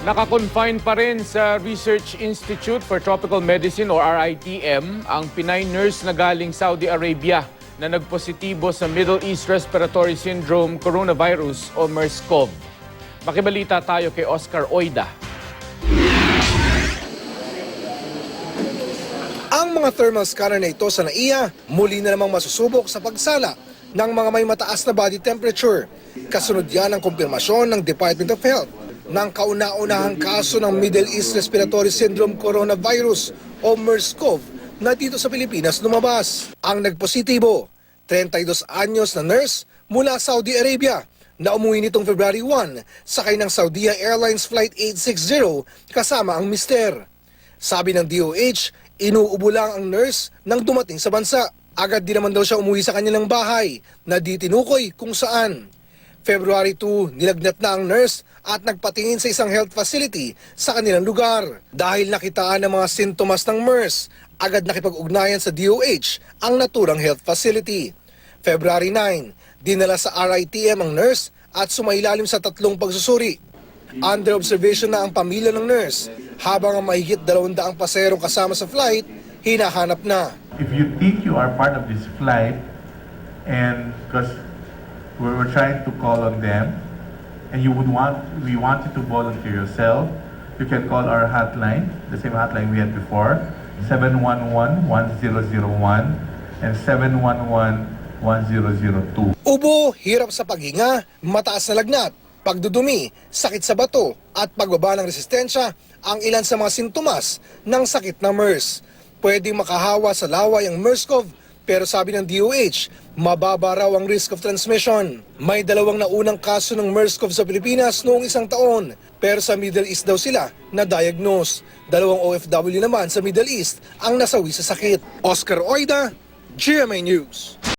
Nakakonfine pa rin sa Research Institute for Tropical Medicine o RITM ang Pinay nurse na galing Saudi Arabia na nagpositibo sa Middle East Respiratory Syndrome Coronavirus o MERS-CoV. Makibalita tayo kay Oscar Oida. Ang mga thermal scanner na ito sa NAIA muli na namang masusubok sa pagsala ng mga may mataas na body temperature. Kasunod yan ang kumpirmasyon ng Department of Health ng kauna-unahang kaso ng Middle East Respiratory Syndrome Coronavirus o MERS-CoV na dito sa Pilipinas lumabas. Ang nagpositibo, 32 anyos na nurse mula Saudi Arabia na umuwi nitong February 1 sakay ng Saudia Airlines Flight 860 kasama ang mister. Sabi ng DOH, inuubo lang ang nurse nang dumating sa bansa. Agad din naman daw siya umuwi sa kanilang bahay na di tinukoy kung saan. February 2, nilagnat na ang nurse at nagpatingin sa isang health facility sa kanilang lugar. Dahil nakitaan ng mga sintomas ng MERS, agad nakipag-ugnayan sa DOH ang naturang health facility. February 9, dinala sa RITM ang nurse at sumailalim sa 3 pagsusuri. Under observation na ang pamilya ng nurse, habang ang mahigit 200 paserong kasama sa flight, hinahanap na. If you think you are part of this flight, and because we're trying to call on them, and we want you to volunteer yourself, you can call our hotline, the same hotline we had before, 711-1001 and 711-1002. Ubo, hirap sa paghinga, mataas na lagnat, pagdudumi, sakit sa bato at pagbaba ng resistensya ang ilan sa mga sintomas ng sakit na MERS. Pwedeng makahawa sa laway ang MERS-CoV pero sabi ng DOH, mababa raw ang risk of transmission. May 2 naunang kaso ng MERS-CoV sa Pilipinas noong 1 taon pero sa Middle East daw sila na-diagnose. 2 OFW naman sa Middle East ang nasawi sa sakit. Oscar Oida, GMA News.